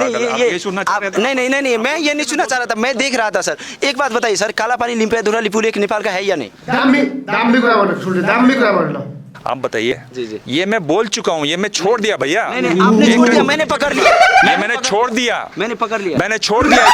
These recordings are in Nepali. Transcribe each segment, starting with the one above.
ये सुनना चाह रहे थे? नहीं, मैं ये नहीं सुनना चाह रहा था, मैं देख रहा था सर। एक बात बताइए सर, काला पानी लिम्पियाधुरा लिपुलेख नेपाल का है या नहीं? आप बताइए। जी। ये मैं बोल चुका हूँ, ये मैं छोड़ दिया भैया। नहीं, आपने छोड़ दिया, मैंने पकड़ लिया। ये मैंने छोड़ दिया, मैंने पकड़ लिया, मैंने छोड़ दिया।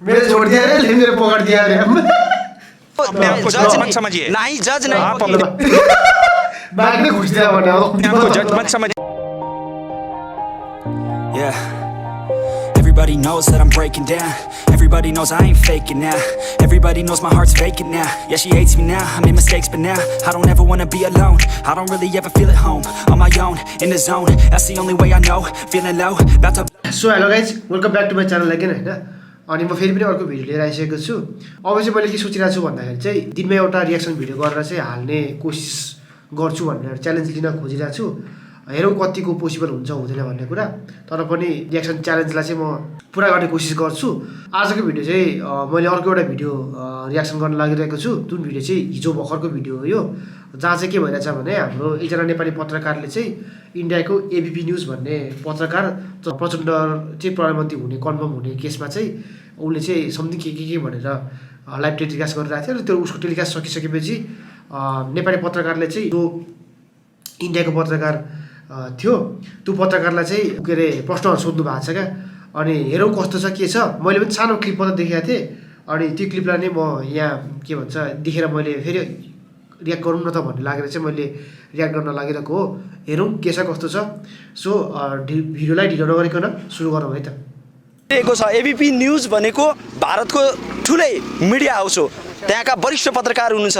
मेरे छोड़ दिया रे, मेरे पकड़ दिया रे। आपको जज मत समझिए। नहीं जज नहीं, आप अपने बैग ने घुस दिया मैंने। आपको जज मत समझिए। Yeah. Everybody knows that I'm breaking down. Everybody knows I ain't faking now. Everybody knows my heart's vacant now. Yeah, she hates me now, I made mistakes but now I don't ever wanna be alone. I don't really ever feel at home. On my own, in the zone, that's the only way I know. Feeling low, about to so hello guys, welcome back to my channel again होइन। अनि म फेरि पनि अर्को भिडियो लिएर आइसकेको छु। अब चाहिँ मैले के सोचिरहेको छु भन्दाखेरि चाहिँ दिनमा एउटा रियाक्सन भिडियो गरेर चाहिँ हाल्ने कोसिस गर्छु भनेर च्यालेन्ज लिन खोजिरहेको छु। हेरौँ कतिको पोसिबल हुन्छ हुँदैन भन्ने कुरा, तर पनि रियाक्सन च्यालेन्जलाई चाहिँ म पुरा गर्ने कोसिस गर्छु। आजको भिडियो चाहिँ मैले अर्को एउटा भिडियो रियाक्सन गर्न लागिरहेको छु। जुन भिडियो चाहिँ हिजो भर्खरको भिडियो हो यो, जहाँ चाहिँ के भइरहेछ भने हाम्रो एकजना नेपाली पत्रकारले चाहिँ इन्डियाको एबिपी न्युज भन्ने पत्रकार प्रचण्ड चाहिँ प्रधानमन्त्री हुने कन्फर्म हुने केसमा चाहिँ उसले चाहिँ समथिङ के भनेर लाइभ टेलिकास्ट गरिरहेको थियो। र त्यो उसको टेलिकास्ट सकिसकेपछि नेपाली पत्रकारले चाहिँ जो इन्डियाको पत्रकार थियो त्यो पत्रकारलाई चाहिँ के अरे प्रश्नहरू सोध्नु भएको छ क्या। अनि हेरौँ कस्तो छ के छ। मैले पनि सानो क्लिप मात्रै देखेको थिएँ, अनि त्यो क्लिपलाई नै म यहाँ के भन्छ देखेर मैले फेरि रियाक्ट गरौँ न त भन्ने लागेर चाहिँ मैले रियाक्ट गर्न लागिरहेको हो। हेरौँ के छ कस्तो छ। सो भिडियोलाई ढिलो नगरिकन सुरु गरौँ है त। छ एबिपी न्युज भनेको भारतको ठुलै मिडिया हाउस हो। त्यहाँका वरिष्ठ पत्रकार हुनुहुन्छ।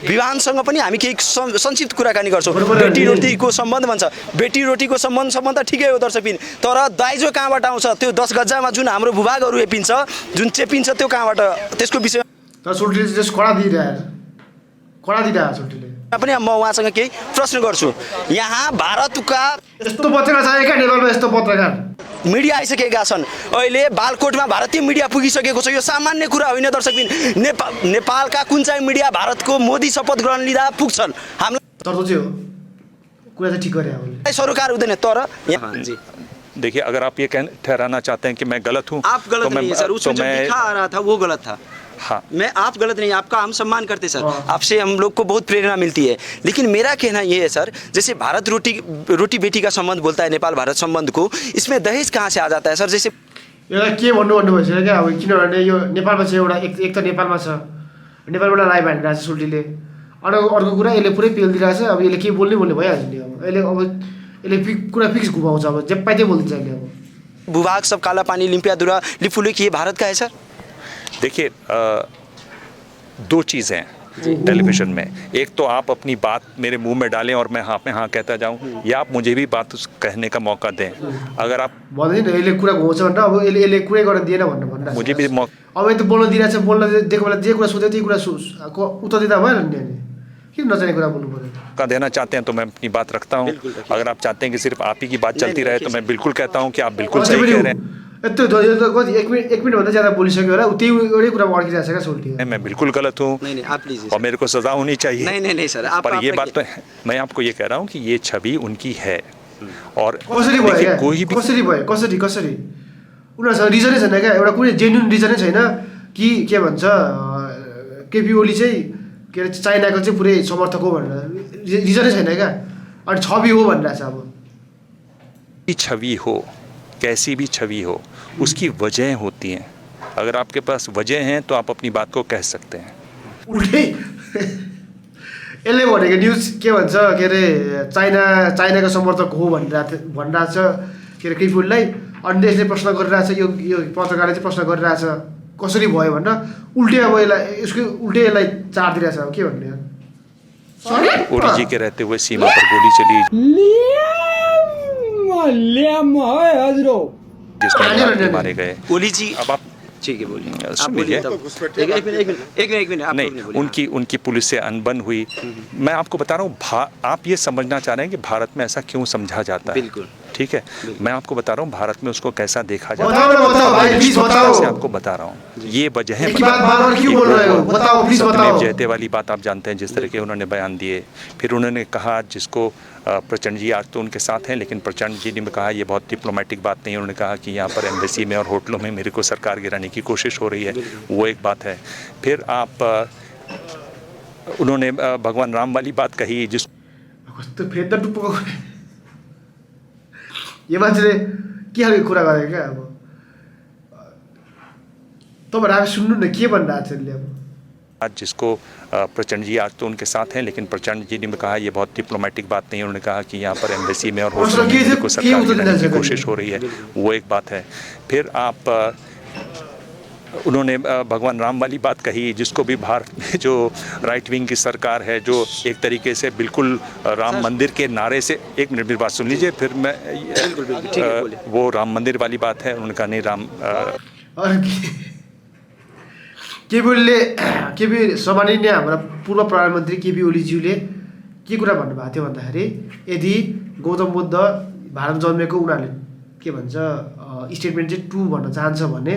विवाहसँग पनि हामी केही संक्षिप्त कुराकानी गर्छौँ। बेटी रोटीको सम्बन्ध भन्छ, बेटी रोटीको सम्बन्ध ठिकै हो दर्शकबिन, तर दाइजो कहाँबाट आउँछ? त्यो 10 गज्जामा जुन हाम्रो भूभागहरू एपिन्छ, जुन चेपिन्छ, त्यो कहाँबाट? त्यसको विषय तर सुल्टीले जस कडा दिइरहेको सुल्टीले पनि म उहाँसँग केही प्रश्न गर्छु। यहाँ भारतका यस्तो पत्रकार छ क्या नेपालमा, यस्तो पत्रकार मिडिया आइसकेका छन्। अहिले बालकोटमा भारतीय मिडिया पुगिसकेको छ। यो सामान्य कुरा होइन दर्शकबिन। नेपालका कुन चाहिँ मिडिया भारतको मोदी शपथ ग्रहण लिँदा पुग्छन्? हामीलाई तर चाहिँ हो कुरा चाहिँ ठिक गरे हामीले सरोकार हुँदैन। तर जी देखिए, अगर आप ये ठहराना चाहते हैं कि मैं गलत हूँ, आप गलत नहीं है सर। उसमें जो दिखा आ रहा था वो गलत था। हाँ, मैं आप गलत नहीं, आपका हम सम्मान करते सर। आपसे हम लोग को बहुत प्रेरणा मिलती है। लेकिन मेरा कहना ये है सर, जैसे भारत रोटी बेटी का संबंध बोलता है नेपाल भारत संबंध को, इसमें दहेज कहाँ से आ जाता है सर? जैसे एउटा के भन्नु भइसक्यो क्या। अब किनभने यो नेपालमा चाहिँ एउटा एक त नेपालमा छ, नेपालबाट राय भानिरहेको छ सुल्टीले। अर्को कुरा यसले पुरै पेलिदिरहेको छ। अब यसले के बोल्ने भइहाल्छ नि। अब यसले कुरा फिक्स घुमाउँछ। अब जे पाइदै बोलिदिन्छ यसले। अब भूभाग सब काला पानी लिम्पियाधुरा लिपुलेख ये भारत का है सर? देखिए, 2 चीज़ें हैं टेलीविज़न में। एक तो आप अपनी बात मेरे मुंह में डालें और मैं हाँ पे हाँ कहता जाऊं, या आप मुझे भी बात कहने का मौका दें। अगर आप भन्दैन यसले कुरा घुमाउँछ भनेर अब यसले कुरै गर्न दिएन भनेर मुझे भी अब यो त बोल्न दिइरहेको छ। बोल्न दिएको बेला जे कुरा सोध्यो त्यही कुरा उत्तर दिँदा भयो नि। किन नचाहिने कुरा बोल्नु पर्यो? का देना चाहते हैं तो मैं अपनी बात रखता हूँ। अगर आप चाहते हैं कि सिर्फ आप ही की बात चलती रहे तो मैं बिल्कुल कहता हूँ कि आप बिल्कुल सही कह रहे हैं। यत्रो कति 1 मिनटभन्दा ज्यादा बोलिसक्यो होला। त्यही एउटै कुरा अड्किरहेको छ क्या सुल्टी। मैं बिल्कुल गलत हूँ आप प्लीज और मेरे को सजा होनी चाहिए। नहीं सर, आप पर ये बात तो मैं आपको ये कह रहा हूँ कि ये छवि उनकी है। और कसरी भयो कोई भी कसरी उनीहरूसँग रिजनै छैन क्या। एउटा कुनै जेन्युन रिजनै छैन कि के भन्छ केपी ओली चाहिँ के अरे चाइनाको चाहिँ पुरै समर्थक हो भनेर रिजनै छैन क्या। अनि छवि हो भनिरहेछ। अब छवि हो, कैसी भी छवि हो, उसकी वजह होती हैं। अगर आपके पास वजह हैं तो आप अपनी बात को कह सकते हैं। उल्टै यसले भनेको न्युज के भन्छ के अरे चाइनाको समर्थक हो भनिरहेको छ के अरे केपीओलीलाई। अनि देशले प्रश्न गरिरहेछ, यो पत्रकारले चाहिँ प्रश्न गरिरहेछ कसरी भयो भनेर। उल्टै अब यसलाई यसको उल्टै यसलाई चार दिइरहेछ। अब के भन्ने ओली जी के रहते हुए सीमा पर गोली चली जिसमें मारे गए। ओली जी अब आप ठीक है बोलिए, सुन लीजिए। एक मिनट नहीं, उनकी पुलिस से अनबन हुई। मैं आपको बता रहा हूँ, आप ये समझना चाह रहे हैं कि भारत में ऐसा क्यों समझा जाता है। बिल्कुल ठीक है, मैं आपको बता रहा हूँ भारत में उसको कैसा देखा जाता बताओ ना, बताओ भाई, प्लीज बताओ। से आपको बता रहा हूँ, ये वजह है। एक बात बार-बार क्यों बोल रहे हो? बताओ, प्लीज बताओ। जयते वाली बात आप जानते हैं, जिस तरह के उन्होंने बयान दिए। फिर उन्होंने कहा, जिसको प्रचंड जी आज तो उनके साथ हैं, लेकिन प्रचंड जी ने कहा ये बहुत डिप्लोमेटिक बात नहीं है। उन्होंने कहा कि यहाँ पर एम्बेसी में और होटलों में मेरे को सरकार गिराने की कोशिश हो रही है, वो एक बात है। फिर आप उन्होंने भगवान राम वाली बात कही, जिस कस्तो फेद टुप्पोको यो मान्छेले के खालको कुरा गरेको क्या अब तपाईँहरू आफै सुन्नु न के भनिरहेको छ यसले अब। आज जिसको प्रचंड जी आज तो उनके साथ हैं, लेकिन प्रचंड जी ने कहा ये बहुत डिप्लोमेटिक बात नहीं है। उन्होंने कहा कि यहाँ पर एम्बेसी में और होटलों में मेरे को सरकार गिराने की कोशिश हो रही है, वो एक बात है। फिर आप उन्होंने भगवान राम वाली बात कही, जिसको भी भारत में जो राइट विंग की सरकार है, जो एक तरीके से बिल्कुल राम मंदिर के नारे से, एक मिनट मेरी बात सुन लीजिए, फिर मैं वो राम मंदिर वाली बात है। उन्होंने कहा नहीं राम केपी सम्माननीय हाम्रा पूर्व प्रधानमन्त्री केपी ओलीज्यूले के कुरा भन्नुभएको थियो भन्दाखेरि, यदि गौतम बुद्ध भारत जन्मेको उनीहरूले के भन्छ स्टेटमेन्ट चाहिँ 2 भन्न चाहन्छ भने,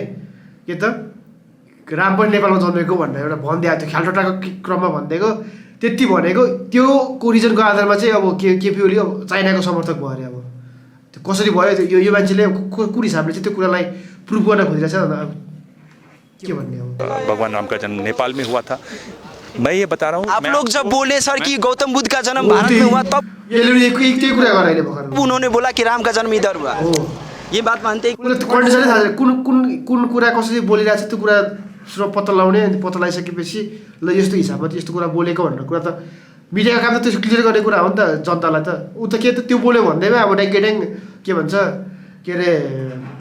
के त राम पनि नेपालमा जन्मेको भनेर एउटा भनिदिएको थियो, ख्यालटोटाको क्रममा भनिदिएको। त्यति भनेको त्यो रिजनको आधारमा चाहिँ अब केपी ओली अब चाइनाको समर्थक भयो अरे। अब त्यो कसरी भयो यो मान्छेले कुन हिसाबले चाहिँ त्यो कुरालाई प्रुभ गर्न खोजिरहेछ अब के भन्ने अब। भगवान राम का जन्म नेपाल में हुआ था। मैं ये बता रहा हूँ, आप लोग जब बोले सर कि गौतम बुद्ध का जन्म भारत में हुआ, तब त्यही कुरा गरेर अहिले भर्खर उन्होंने बोला कि राम का जन्म इधर हुआ। ये बात मानते हैं? कन्डिसनै थाहा छैन कुन कुन कुन कुरा कसरी बोलिरहेको छ, त्यो कुरा पत्ता लगाउने, अनि पत्ता लगाइसकेपछि ल यस्तो हिसाबमा यस्तो कुरा बोलेको भनेर कुरा त मिडियाको काम त त्यो क्लियर गर्ने कुरा हो नि त जनतालाई त। ऊ त के त त्यो बोल्यो भन्दैमा अब ड्याङ के भन्छ के अरे,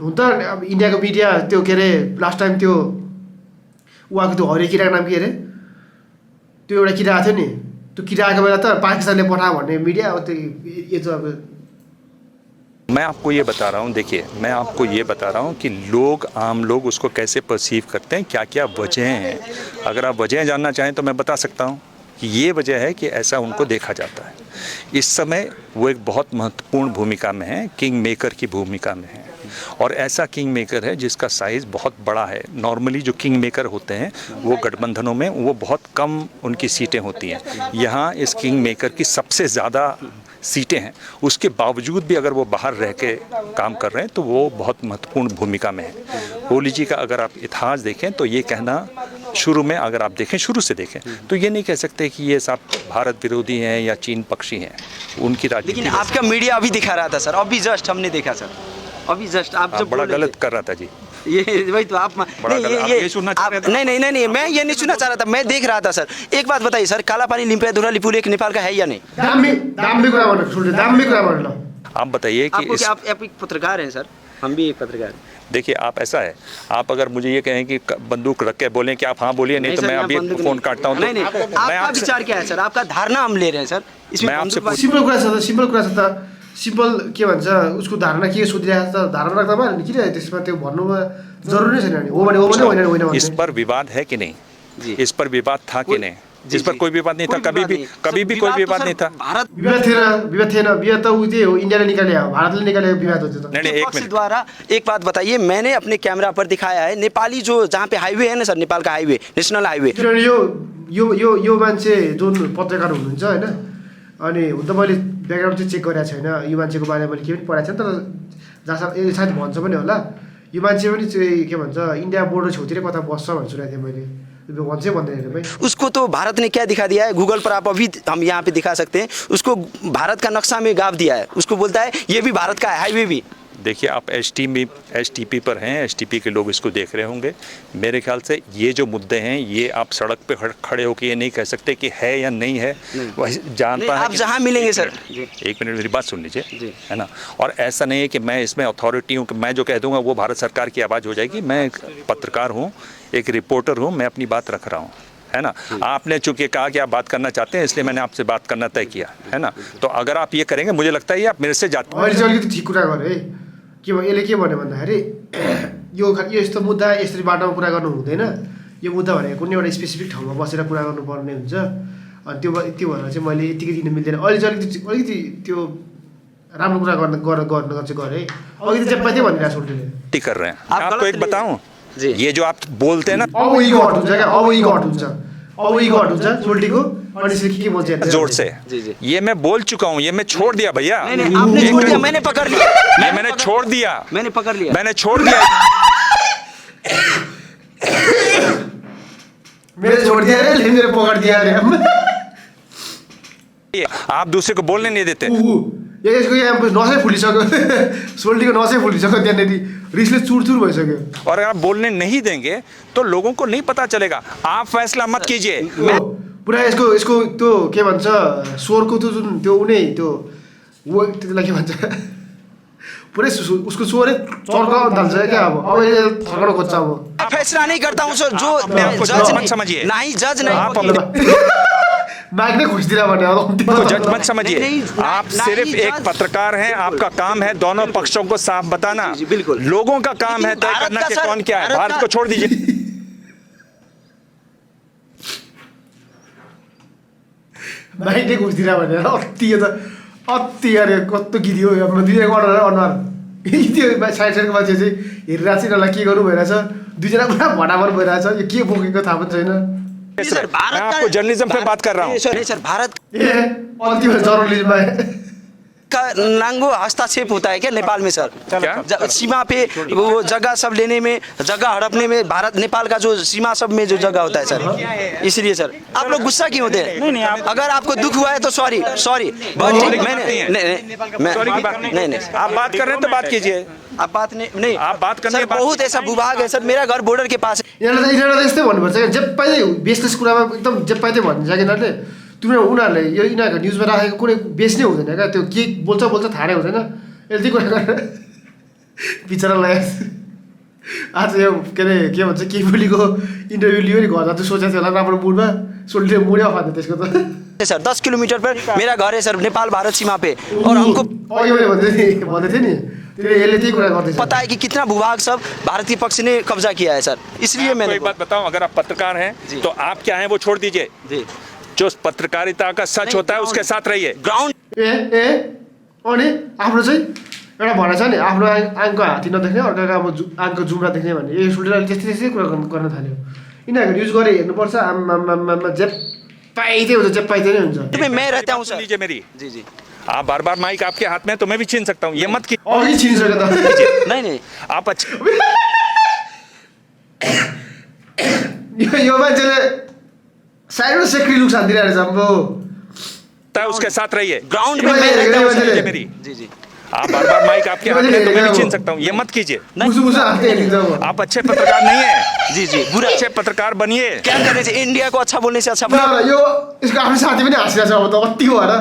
हुन त अब इन्डियाको मिडिया त्यो के अरे लास्ट टाइम त्यो उहाँको त्यो हरियो किराको नाम के अरे, त्यो एउटा किरा आएको थियो नि, त्यो किरा आएको बेला त पाकिस्तानले पठायो भन्ने मिडिया हो। त्यो यो त अब मैं आपको ये बता रहा हूँ, देखिए मैं आपको ये बता रहा हूँ कि लोग, आम लोग उसको कैसे परसीव करते हैं, क्या क्या वजह हैं। अगर आप वजह जानना चाहें तो मैं बता सकता हूँ कि ये वजह है कि ऐसा उनको देखा जाता है। इस समय वो एक बहुत महत्वपूर्ण भूमिका में है, किंग मेकर की भूमिका में है, और ऐसा किंग मेकर है जिसका साइज़ बहुत बड़ा है। नॉर्मली जो किंग मेकर होते हैं वो गठबंधनों में वो बहुत कम उनकी सीटें होती हैं। यहाँ इस किंग मेकर की सबसे ज़्यादा सीटें हैं, उसके बावजूद भी अगर वो बाहर रह के काम कर रहे हैं तो वो बहुत महत्वपूर्ण भूमिका में है। ओली जी का अगर आप इतिहास देखें तो ये कहना, शुरू में अगर आप देखें, शुरू से देखें तो ये नहीं कह सकते कि ये सब भारत विरोधी हैं या चीन पक्षी हैं। उनकी राजनीति, लेकिन आपका मीडिया अभी दिखा रहा था सर, अभी जस्ट हमने देखा सर, अभी जस्ट आप जब बड़ा गलत कर रहा था जी। ये वही तो आप ये सुनना चाह रहे थे? नहीं, मैं ये नहीं सुनना चाह रहा था, मैं देख रहा था सर। एक बात बताइए सर, कालापानी लिम्पियाधुरा पुल एक नेपाल का है या नहीं? दामी कुरा भन्नु सुन्नु, दामी कुरा भन्नु। आप बताइए कि आप एक पत्रकार हैं सर, हम भी एक पत्रकार हैं। देखिए आप ऐसा है, आप अगर मुझे ये कहें कि बंदूक रख के बोलें कि आप हाँ बोलिए, नहीं तो मैं अभी फोन काटता हूँ। नहीं, आपका विचार क्या है सर? आपका धारणा हम ले रहे हैं सर। मैं आपसे सिम्पल कुरा छ त, सिम्पल कुरा छ त, सिम्पल के भन्छ उसको धारणा के सोधिरहेको छ, धारणा राख्दा भयो किन त्यसमा त्यो भन्नुमा जरुरी छैन नि, हो भने हो, होइन होइन होइन। इस पर विवाद है कि नहीं? इस पर विवाद था कि नहीं? इस पर कोई विवाद नहीं था, कभी भी कोई विवाद नहीं था। भारत विवाद थिएन, विवाद त उही हो, इन्डियाले निकाल्यो, भारतले निकाल्यो विवाद हो त्यो त। नहीं, एक मिनट द्वारा एक बात बताइए, मैंने अपने कैमरा पर दिखाया है नेपाली जो जहाँ पे हाईवे है ना सर, नेपाल का हाईवे, नेशनल हाईवे। यो मान्छे जुन पत्रकार हुनुहुन्छ होइन, अनि हुन त मैले ब्याकग्राउन्ड चाहिँ चेक गरेको छैन, यो मान्छेको बारेमा मैले के पनि पढाएको छैन, तर जहाँसम्म सायद भन्छ पनि होला, यो मान्छे पनि चाहिँ के भन्छ इन्डिया बोर्डर छेउतिर कता बस्छ भनेर सुनेको थिएँ मैले, भन्छ भन्दैन भाइ। उसको तो भारत ने क्या दिखा दिया है, गूगल पर आप अभी हम यहाँ पे दिखा सकते हैं, उसको भारत का नक्शा में गाँव दिया है, उसको बोलता है ये भी भारत का है हाईवे भी। देखिए आप एसटीपी पर हैं, एसटीपी के लोग इसको देख रहे होंगे। मेरे ख्याल से ये जो मुद्दे हैं ये आप सड़क पे खड़े होकर ये नहीं कह सकते कि है या नहीं है, जानता है आप जहाँ मिलेंगे सर। एक मिनट मेरी बात सुन लीजिए, है ना। और ऐसा नहीं है कि मैं इसमें अथॉरिटी हूँ कि मैं जो कह दूंगा वो भारत सरकार की आवाज़ हो जाएगी। मैं एक पत्रकार हूँ, एक रिपोर्टर हूँ, मैं अपनी बात रख रहा हूँ, है ना। आपने चूंकि कहा कि आप बात करना चाहते हैं इसलिए मैंने आपसे बात करना तय किया, है ना। तो अगर आप ये करेंगे मुझे लगता है ये आप मेरे से जाते ठिक कुरा गरे के यसले के भन्यो भन्दाखेरि यो यस्तो मुद्दा यसरी बाटोमा कुरा गर्नु हुँदैन, यो मुद्दा भनेको कुनै एउटा स्पेसिफिक ठाउँमा बसेर कुरा गर्नुपर्ने हुन्छ, अनि त्यो भएर चाहिँ मैले यतिकै दिन मिल्दैन। अहिले चाहिँ अलिकति त्यो राम्रो कुरा गर्न चाहिँ गरेँ अघि त जेपाइदै भनिरहेको छु उसले ठीक कर रहे हैं आप आपको गलत एक नहीं- बताऊं जी। ये जो आप बोलते हैं ना अब इगो हट हुन्छ क्या अब इगो हट हुन्छ सोल्टीको अनि यसले के बोल्छ हेर्दै जोर से जी, जी। ये मैं बोल चुका हूँ ये मैं छोड़ दिया भैया नहीं नहीं आपने छोड़ दिया मैंने पकड़ लिया ये मैंने छोड़ दिया मैंने पकड़ लिया मैंने छोड़ दिया मेरो छोड दिया अरे मेरो पकड दिया अरे आप दूसरे को बोलने नहीं देते यसको यहाँ नसै फुलिसक्यो सोल्टीको नसै फुलिसक्यो त्यहाँनिर रिसले चुरचुर भइसक्यो और अगर आप बोलने नहीं देंगे तो लोगों को नहीं पता चलेगा आप फैसला मत कीजिए पुरा यसको त्यो के भन्छ स्वरको त्यो जुन त्यो उनी त्यो त्यसलाई के भन्छ पुरै उसको स्वरै चर्काउन थाल्छ क्या अब ये थर्काउन खोज्छ अब मैं फैसला नहीं करता हूँ सर जो अपने आप को जज जज मत नहीं समझिए। नहीं जज नहीं आप वकील। अपने माइक नै खोजिदिएर भने को जज अब मत समझिए नहीं, आप नहीं, सिर्फ नहीं, एक जज- पत्रकार हैं आपका काम है दोनों पक्षों को साफ बताना जी, जी, बिल्कुल। लोगों का काम है लेकिन तय भारत करना का कि सर, कौन क्या है भारत भारत का- को छोड़ दीजिए माइक नै खोजिदिएर भनेर अति अरे कस्तो गीत हो दुईजनाको अनुहार त्यो साइडको मान्छे चाहिँ हेरिरहेको छ यिनीहरूलाई के गर्नु भइरहेछ दुईजना पुरा भडाभर भइरहेछ यो के बोकेको थाहा पनि छैन नहीं सर, भारत मैं का- आपको जर्नलिज्म पे बात कर रहा हूँ नहीं सर भारत ए अन्तिम जर्नलिजममा का नांगो हस्तक्षेप होता है क्या नेपाल में सर क्या? सीमा पे वो जगह सब लेने में जगह हड़पने में भारत नेपाल का जो सीमा सब में जो जगह होता है सर इसलिए सर आप लोग गुस्सा क्यों होते हैं नहीं अगर आपको दुख हुआ है तो सॉरी सॉरी बहुत ठीक मैंने मैं सॉरी की बात नहीं नहीं आप बात कर रहे हैं तो बात कीजिए आप बात नहीं आप बात करने सर के बाद बहुत ऐसा भूभाग है सर मेरा घर बॉर्डर के पास है यिनीहरूलाई त यस्तै भन्नुपर्छ क्या जे पाइदै बेसलेस कुरामा एकदम जे पाइदै भन्छ यिनीहरूले तिम्रो उनीहरूले यो यिनीहरूको न्युजमा राखेको कुनै बेच्नै हुँदैन क्या त्यो के बोल्छ थाहा नै हुँदैन यसले कुरा गरेर बिचरालाई आज यो के अरे के भन्छ केबुलीको इन्टरभ्यू लियो नि घर जाँदा सोचेको थियो होला राम्रो मुडमा सोल्टीले मुडै अफाल्यो त्यसको त सर 10 किलोमीटर पर मेरा घर है सर नेपाल भारत सीमा पे और हमको अघि मैले भन्दै थिएँ नि त्यसले यसले त्यही कुरा गर्दैछ पता है कि कितना भूभाग सब भारतीय पक्ष ने कब्जा किया है सर इसलिए आपको मैंने एक बात बताऊं अगर आप पत्रकार हैं जी। तो आप क्या हैं वो छोड़ दीजिए जी जो पत्रकारिता का सच नहीं, होता है उसके साथ रहिए ग्राउंड ए अनि आफ्नो चाहिँ एउटा भनाइ छ नि आफ्नो आङको हात्ती नदेख्ने अर्काको अब आङको जुम्रा देख्ने भन्ने यो सोल्टीले त्यस्तै कुरा गर्न थाल्यो यिनीहरूको न्युज गरेर हेर्नुपर्छ आम्मा जे पाइदै हुन्छ जे पाइदै नै हुन्छ में मैं रहता हूँ सुन सर लीजिए मेरी जी जी आप बार बार माइक आपके हाथ में है, तो मैं भी छीन सकता हूँ ये मत की अघि छिनिसक्यो त नहीं नहीं आप अच्छा यो मान्छेले साइडमा सेक्री लुक हानिदिरहेको रहेछ अम्बो है उसके साथ रहिए ग्राउंड में मैं रहता हूँ सुन लीजिए सर मेरी जी जी आप बार बार माइक आपके हाथ में है, तो मैं भी छीन सकता हूँ ये मत कीजिए मुसु मुसु हात्दै हेरिन्छ अब आप अच्छे पत्रकार नहीं है जी जी बुरा अच्छे पत्रकार बनिए क्या करने से इंडिया को अच्छा बोलने से अच्छा ल यो यसको आफ्नो साथी पनि हाँसिरहेछ अब त कति हो र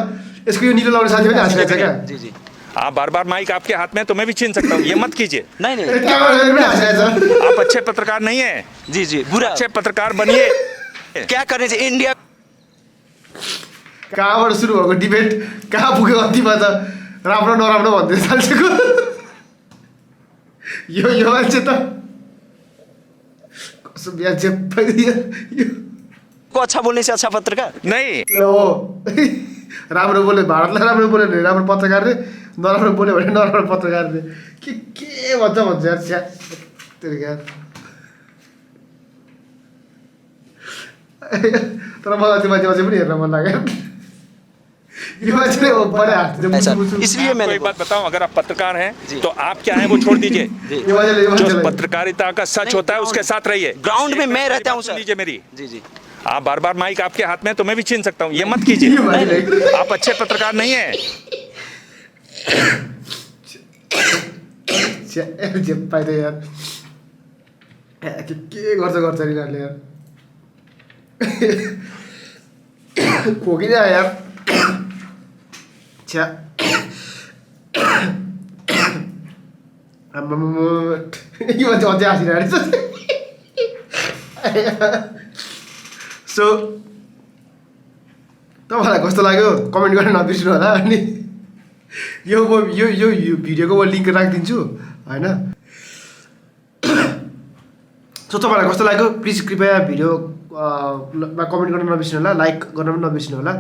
यसको यो निलो लाउने साथी पनि हाँसिरहेछ क्या जी जी आप बार बार माइक आपके हाथ में है, तो मैं भी छीन सकता हूँ ये मत कीजिए नहीं नहीं क्यामेरा पनि हाँसिरहेछ आप अच्छे पत्रकार नहीं है जी जी बुरा अच्छे पत्रकार बनिए क्या करने से इंडिया कहाँबाट सुरु भएको डिबेट कहाँ पुग्यो अन्तिममा त राम्रो नराम्रो भन्दै थाल्छेको यो मान्छे त कसो बिहा चेप्पाइदियो को अच्छा बोलने से अच्छा पत्रकार नहीं हो राम्रो बोल्यो भारतलाई राम्रो बोल्यो भने राम्रो पत्रकारले नराम्रो बोल्यो भने नराम्रो पत्रकारले के भन्छ यार छ्या तेरो यार तर मलाई त्यो मान्छे पनि हेर्न मन लाग्यो यो मान्छेले बडे ऐसा हाँस्छ इसलिए आपको मैंने एक बात बताऊं अगर आप पत्रकार हैं जी। तो आप क्या हैं वो छोड़ दीजिए यो मान्छेले यो जो मान्छेलाई पत्रकारिता का सच होता है उसके साथ रहिए ग्राउंड में मैं रहता हूँ सुन सर लीजिए मेरी जी जी आप बार बार माइक आपके हाथ में है, तो मैं भी छीन सकता हूँ ये मत कीजिए यो मान्छेले आप अच्छे पत्रकार नहीं है छ्या जे पाइदियो यार के गर्छ यिनीहरूले यार खोकिने आयो यार छ्या आम्मामा यो मान्छे अझै हाँसिरहेको सो तपाईँलाई कस्तो लाग्यो कमेन्ट गर्न नबिर्सिनु होला अनि यो भिडियोको म लिङ्क राखिदिन्छु होइन सो तपाईँलाई कस्तो लाग्यो प्लिज कृपया भिडियोमा कमेन्ट गर्न नबिर्सिनु होला लाइक गर्न पनि नबिर्सिनु होला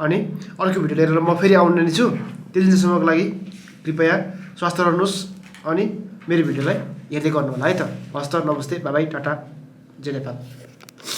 अनि अर्को भिडियो लिएर म फेरि आउने नै छु त्यति दिनसम्मको लागि कृपया स्वस्थ रहनुहोस् अनि मेरो भिडियोलाई हेर्दै गर्नु होला है त। हस् त, नमस्ते, बाई बाई, टाटा, जय नेपाल।